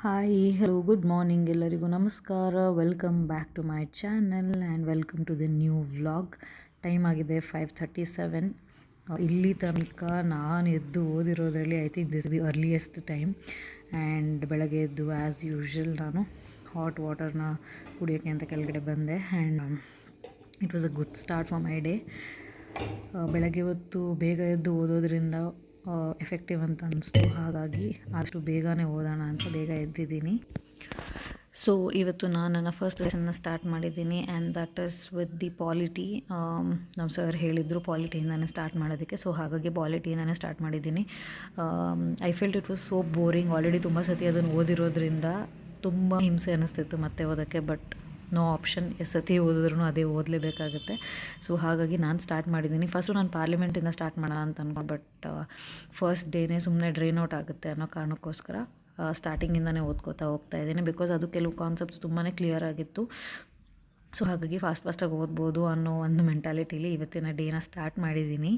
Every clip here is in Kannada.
ಹಾಯ್ ಹಲೋ ಗುಡ್ ಮಾರ್ನಿಂಗ್ ಎಲ್ಲರಿಗೂ ನಮಸ್ಕಾರ. Welcome back to my channel and welcome to the new vlog. Time ಆಗಿದೆ 5:37. ಇಲ್ಲಿ ತನಕ ನಾನು ಎದ್ದು ಓದಿರೋದ್ರಲ್ಲಿ I think this the earliest time. And ಬೆಳಗ್ಗೆ ಎದ್ದು ಆ್ಯಸ್ ಯೂಶ್ವಲ್ ನಾನು ಹಾಟ್ ವಾಟರ್ನ ಕುಡಿಯೋಕ್ಕೆ ಅಂತ ಕೆಳಗಡೆ ಬಂದೆ. And it was a good start for my day. ಬೆಳಗ್ಗೆ ಹೊತ್ತು ಬೇಗ ಎದ್ದು ಓದೋದ್ರಿಂದ ಎಫೆಕ್ಟಿವ್ ಅಂತ ಅನ್ನಿಸ್ತು. ಹಾಗಾಗಿ ಅಷ್ಟು ಬೇಗನೆ ಓದೋಣ ಅಂತ ಬೇಗ ಎದ್ದಿದ್ದೀನಿ. ಸೊ ಇವತ್ತು ನಾನು ನನ್ನ ಫಸ್ಟ್ ಸೆಷನ್ನ ಸ್ಟಾರ್ಟ್ ಮಾಡಿದ್ದೀನಿ and that is with the polity. ನಮ್ಮ ಸರ್ ಹೇಳಿದರು ಪಾಲಿಟಿಯಿಂದನೇ ಸ್ಟಾರ್ಟ್ ಮಾಡೋದಕ್ಕೆ. ಸೊ ಹಾಗಾಗಿ ಪಾಲಿಟಿಯಿಂದನೇ ಸ್ಟಾರ್ಟ್ ಮಾಡಿದ್ದೀನಿ. I felt it was so boring. Already ತುಂಬ ಸತಿ ಅದನ್ನು ಓದಿರೋದ್ರಿಂದ ತುಂಬ ಹಿಂಸೆ ಅನ್ನಿಸ್ತಿತ್ತು ಮತ್ತೆ ಓದೋಕ್ಕೆ. ಬಟ್ ನೋ ಆಪ್ಷನ್, ಎಷ್ಟು ಸತಿ ಓದಿದ್ರೂ ಅದೇ ಓದಲೇಬೇಕಾಗುತ್ತೆ. ಸೊ ಹಾಗಾಗಿ ನಾನು ಸ್ಟಾರ್ಟ್ ಮಾಡಿದ್ದೀನಿ. ಫಸ್ಟು ನಾನು ಪಾರ್ಲಿಮೆಂಟಿಂದ ಸ್ಟಾರ್ಟ್ ಮಾಡೋಣ ಅಂತ ಅಂದ್ಕೊಂಡು, ಬಟ್ ಫಸ್ಟ್ ಡೇನೇ ಸುಮ್ಮನೆ ಡ್ರೈನ್ ಔಟ್ ಆಗುತ್ತೆ ಅನ್ನೋ ಕಾರಣಕ್ಕೋಸ್ಕರ ಸ್ಟಾರ್ಟಿಂಗಿಂದನೇ ಓದ್ಕೋತಾ ಹೋಗ್ತಾ ಇದ್ದೀನಿ. ಬಿಕಾಸ್ ಅದು ಕೆಲವು ಕಾನ್ಸೆಪ್ಟ್ಸ್ ತುಂಬಾ ಕ್ಲಿಯರ್ ಆಗಿತ್ತು. ಸೊ ಹಾಗಾಗಿ ಫಾಸ್ಟಾಗಿ ಓದ್ಬೋದು ಅನ್ನೋ ಒಂದು ಮೆಂಟಾಲಿಟಿಲಿ ಇವತ್ತಿನ ಡೇನ ಸ್ಟಾರ್ಟ್ ಮಾಡಿದ್ದೀನಿ.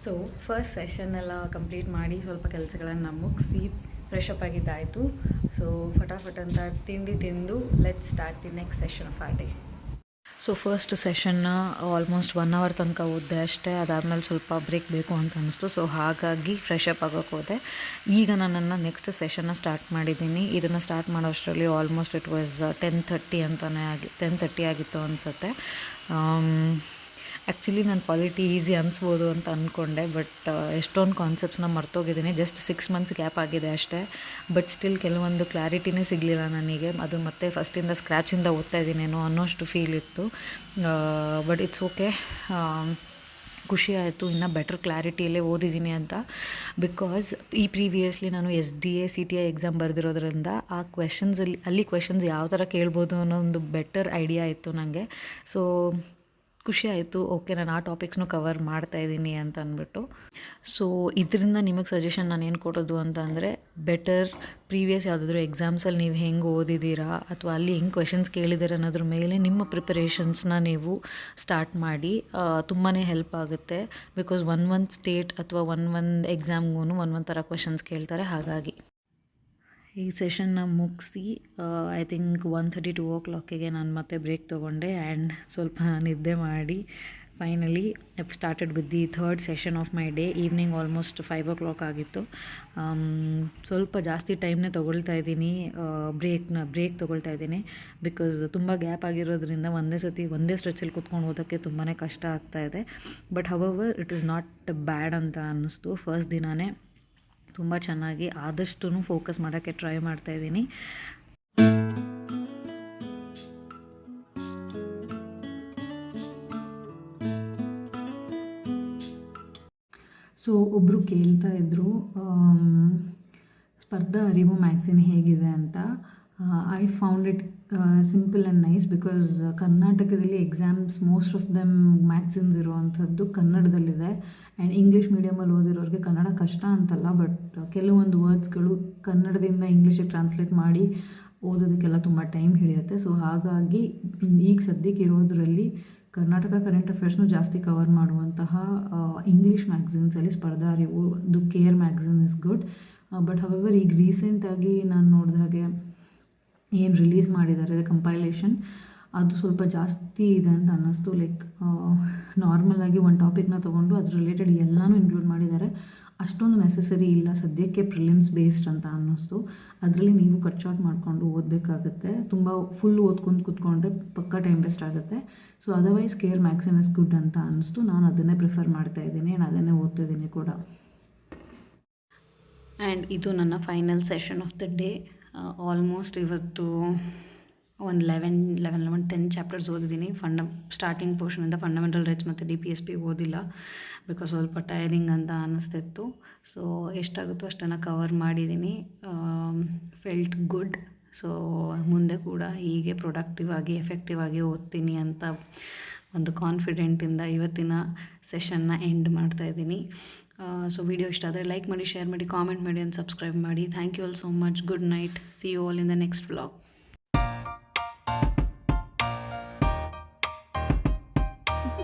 ಸೊ ಫಸ್ಟ್ ಸೆಷನ್ ಎಲ್ಲ ಕಂಪ್ಲೀಟ್ ಮಾಡಿ ಸ್ವಲ್ಪ ಕೆಲಸಗಳನ್ನು ಮುಗಿಸಿ ಫ್ರೆಶ್ ಅಪ್ ಆಗಿದ್ದಾಯಿತು. ಸೊ ಫಟಾಫಟ್ ಅಂತ ತಿಂಡಿ ತಿಂದು let's start the next session of our day. So first ಸೆಷನ್ನ ಆಲ್ಮೋಸ್ಟ್ 1 hour ತನಕ ಓದಿದೆ ಅಷ್ಟೇ. ಅದಾದಮೇಲೆ ಸ್ವಲ್ಪ ಬ್ರೇಕ್ ಬೇಕು ಅಂತ ಅನ್ನಿಸ್ತು. ಸೊ ಹಾಗಾಗಿ ಫ್ರೆಶ್ ಅಪ್ ಆಗೋಕ್ಕೆ ಹೋದೆ. ಈಗ ನಾನು ನೆಕ್ಸ್ಟ್ ಸೆಷನ್ನ ಸ್ಟಾರ್ಟ್ ಮಾಡಿದ್ದೀನಿ. ಇದನ್ನು ಸ್ಟಾರ್ಟ್ ಮಾಡೋ ಅಷ್ಟರಲ್ಲಿ ಆಲ್ಮೋಸ್ಟ್ ಇಟ್ ವಾಸ್ 10:30 ಆಗಿತ್ತು ಅನಿಸುತ್ತೆ. ಆ್ಯಕ್ಚುಲಿ ನಾನು ಪಾಲಿಟಿ ಈಸಿ ಅನಿಸ್ಬೋದು ಅಂತ ಅಂದ್ಕೊಂಡೆ, ಬಟ್ ಎಷ್ಟೊಂದು ಕಾನ್ಸೆಪ್ಟ್ಸ್ನ ಮರ್ತೋಗಿದ್ದೀನಿ. ಜಸ್ಟ್ 6 months ಗ್ಯಾಪ್ ಆಗಿದೆ ಅಷ್ಟೇ. ಬಟ್ ಸ್ಟಿಲ್ ಕೆಲವೊಂದು ಕ್ಲಾರಿಟಿನೇ ಸಿಗಲಿಲ್ಲ ನನಗೆ. ಅದು ಮತ್ತೆ ಫಸ್ಟಿಂದ ಸ್ಕ್ರ್ಯಾಚಿಂದ ಓದ್ತಾ ಇದ್ದೀನೇನೋ ಅನ್ನೋಷ್ಟು ಫೀಲ್ ಇತ್ತು. But it's okay. ಖುಷಿ ಆಯಿತು ಇನ್ನೂ ಬೆಟರ್ ಕ್ಲಾರಿಟಿಯಲ್ಲೇ ಓದಿದ್ದೀನಿ ಅಂತ. ಬಿಕಾಸ್ ಪ್ರೀವಿಯಸ್ಲಿ ನಾನು SDA CTI ಎಕ್ಸಾಮ್ ಬರೆದಿರೋದ್ರಿಂದ ಆ ಅಲ್ಲಿ ಕ್ವೆಶನ್ಸ್ ಯಾವ ಥರ ಕೇಳ್ಬೋದು ಅನ್ನೋ ಒಂದು ಬೆಟರ್ ಐಡಿಯಾ ಇತ್ತು ನನಗೆ. ಸೊ ಖುಷಿ ಆಯಿತು, ಓಕೆ ನಾನು ಆ ಟಾಪಿಕ್ಸ್ನೂ ಕವರ್ ಮಾಡ್ತಾಯಿದ್ದೀನಿ ಅಂತ ಅಂದ್ಬಿಟ್ಟು. ಸೊ ಇದರಿಂದ ನಿಮಗೆ ಸಜೆಷನ್ ನಾನು ಏನು ಕೊಡೋದು ಅಂತ ಅಂದರೆ, ಬೆಟರ್ ಪ್ರೀವಿಯಸ್ ಯಾವುದಾದ್ರೂ ಎಕ್ಸಾಮ್ಸಲ್ಲಿ ನೀವು ಹೆಂಗೆ ಓದಿದ್ದೀರಾ ಅಥವಾ ಅಲ್ಲಿ ಹೆಂಗೆ ಕ್ವೆಶನ್ಸ್ ಕೇಳಿದ್ದೀರ ಅನ್ನೋದ್ರ ಮೇಲೆ ನಿಮ್ಮ ಪ್ರಿಪರೇಷನ್ಸ್ನ ನೀವು ಸ್ಟಾರ್ಟ್ ಮಾಡಿ. ತುಂಬಾ ಹೆಲ್ಪ್ ಆಗುತ್ತೆ. ಬಿಕಾಸ್ ಒಂದು ಸ್ಟೇಟ್ ಅಥವಾ ಒಂದು ಎಕ್ಸಾಮ್ಗೂ ಒಂದೊಂದು ಥರ ಕ್ವೆಶನ್ಸ್ ಕೇಳ್ತಾರೆ. ಹಾಗಾಗಿ ಈ ಸೆಷನ್ನ ಮುಗಿಸಿ ಐ ಥಿಂಕ್ 1:30 2 o'clockಗೆ ನಾನು ಮತ್ತೆ ಬ್ರೇಕ್ ತೊಗೊಂಡೆ ಆ್ಯಂಡ್ ಸ್ವಲ್ಪ ನಿದ್ದೆ ಮಾಡಿ finally started with the third session of my day. Evening almost 5 o'clock ಆಗಿತ್ತು. ಸ್ವಲ್ಪ ಜಾಸ್ತಿ ಟೈಮ್ನೇ ತೊಗೊಳ್ತಾ ಇದ್ದೀನಿ, ಬ್ರೇಕ್ ತೊಗೊಳ್ತಾ ಇದ್ದೀನಿ. ಬಿಕಾಸ್ ತುಂಬ ಗ್ಯಾಪ್ ಆಗಿರೋದ್ರಿಂದ ಒಂದೇ ಸ್ಟ್ರೆಚಲ್ಲಿ ಕೂತ್ಕೊಂಡು ಓದೋಕ್ಕೆ ತುಂಬಾ ಕಷ್ಟ ಆಗ್ತಾಯಿದೆ. But hour it is not bad ಅಂತ ಅನ್ನಿಸ್ತು. ಫಸ್ಟ್ ದಿನಾನೇ ತುಂಬ ಚೆನ್ನಾಗಿ ಆದಷ್ಟು ಫೋಕಸ್ ಮಾಡೋಕ್ಕೆ ಟ್ರೈ ಮಾಡ್ತಾಯಿದ್ದೀನಿ. ಸೊ ಒಬ್ಬರು ಕೇಳ್ತಾ ಇದ್ದರು ಸ್ಪರ್ಧಾ ಅರಿವು ಮ್ಯಾಗ್ಝಿನ್ ಹೇಗಿದೆ ಅಂತ. I found it simple and nice. Because ಕರ್ನಾಟಕದಲ್ಲಿ exams most of them magazines ಇರುವಂಥದ್ದು ಕನ್ನಡದಲ್ಲಿದೆ. ಆ್ಯಂಡ್ ಇಂಗ್ಲೀಷ್ ಮೀಡಿಯಮಲ್ಲಿ ಓದಿರೋರಿಗೆ ಕನ್ನಡ ಕಷ್ಟ ಅಂತಲ್ಲ, ಬಟ್ ಕೆಲವೊಂದು ವರ್ಡ್ಸ್ಗಳು ಕನ್ನಡದಿಂದ ಇಂಗ್ಲೀಷಿಗೆ ಟ್ರಾನ್ಸ್ಲೇಟ್ ಮಾಡಿ ಓದೋದಕ್ಕೆಲ್ಲ ತುಂಬ ಟೈಮ್ ಹಿಡಿಯುತ್ತೆ. ಸೊ ಹಾಗಾಗಿ ಈಗ ಸದ್ಯಕ್ಕೆ ಇರೋದರಲ್ಲಿ ಕರ್ನಾಟಕ ಕರೆಂಟ್ ಅಫೇರ್ಸ್ನು ಜಾಸ್ತಿ ಕವರ್ ಮಾಡುವಂತಹ ಇಂಗ್ಲೀಷ್ ಮ್ಯಾಗ್ಝಿನ್ಸಲ್ಲಿ ಸ್ಪರ್ಧಾ ಅರಿವು, ದು care magazine is good. But however ಈಗ ರೀಸೆಂಟಾಗಿ ನಾನು ನೋಡಿದ ಹಾಗೆ ಏನು ರಿಲೀಸ್ ಮಾಡಿದ್ದಾರೆ ಕಂಪೈಲೇಷನ್, ಅದು ಸ್ವಲ್ಪ ಜಾಸ್ತಿ ಇದೆ ಅಂತ ಅನ್ನಿಸ್ತು. ಲೈಕ್ ನಾರ್ಮಲಾಗಿ ಒಂದು ಟಾಪಿಕ್ನ ತೊಗೊಂಡು ಅದ್ರ ರಿಲೇಟೆಡ್ ಎಲ್ಲನೂ ಇನ್ಕ್ಲೂಡ್ ಮಾಡಿದ್ದಾರೆ. ಅಷ್ಟೊಂದು ನೆಸೆಸರಿ ಇಲ್ಲ ಸದ್ಯಕ್ಕೆ, ಪ್ರಿಲಿಮ್ಸ್ ಬೇಸ್ಡ್ ಅಂತ ಅನ್ನಿಸ್ತು. ಅದರಲ್ಲಿ ನೀವು ಕಟ್ ಶಾರ್ಟ್ ಮಾಡಿಕೊಂಡು ಓದಬೇಕಾಗುತ್ತೆ. ತುಂಬ ಫುಲ್ ಓದ್ಕೊಂಡು ಕೂತ್ಕೊಂಡ್ರೆ ಪಕ್ಕಾ ಟೈಮ್ ವೇಸ್ಟ್ ಆಗುತ್ತೆ. So otherwise care magazine is good ಅಂತ ಅನ್ನಿಸ್ತು. ನಾನು ಅದನ್ನೇ ಪ್ರಿಫರ್ ಮಾಡ್ತಾಯಿದ್ದೀನಿ ಆ್ಯಂಡ್ ಅದನ್ನೇ ಓದ್ತಿದ್ದೀನಿ ಕೂಡ. ಆ್ಯಂಡ್ ಇದು ನನ್ನ final session of the day. Almost ಇವತ್ತು ಒಂದು 10 ಚಾಪ್ಟರ್ಸ್ ಓದಿದ್ದೀನಿ. ಸ್ಟಾರ್ಟಿಂಗ್ ಪೋರ್ಷನಿಂದ ಫಂಡಮೆಂಟಲ್ ರೈಟ್ಸ್ ಮತ್ತು DPSP ಓದಿಲ್ಲ, ಬಿಕಾಸ್ ಸ್ವಲ್ಪ ಟಯರಿಂಗ್ ಅಂತ ಅನ್ನಿಸ್ತಿತ್ತು. ಸೊ ಎಷ್ಟಾಗುತ್ತೋ ಅಷ್ಟನ್ನು ಕವರ್ ಮಾಡಿದ್ದೀನಿ. Felt good. ಸೊ ಮುಂದೆ ಕೂಡ ಹೀಗೆ ಪ್ರೊಡಕ್ಟಿವ್ ಆಗಿ ಎಫೆಕ್ಟಿವ್ ಆಗಿ ಓದ್ತೀನಿ ಅಂತ ಒಂದು ಕಾನ್ಫಿಡೆಂಟಿಂದ ಇವತ್ತಿನ ಸೆಷನ್ನ ಎಂಡ್ ಮಾಡ್ತಾಯಿದ್ದೀನಿ. ಸೊ ವಿಡಿಯೋ ಇಷ್ಟ ಆದರೆ ಲೈಕ್ ಮಾಡಿ, ಶೇರ್ ಮಾಡಿ, ಕಾಮೆಂಟ್ ಮಾಡಿ ಆ್ಯಂಡ್ ಸಬ್ಸ್ಕ್ರೈಬ್ ಮಾಡಿ. Thank you all so much. Good night. See you all in the next vlog.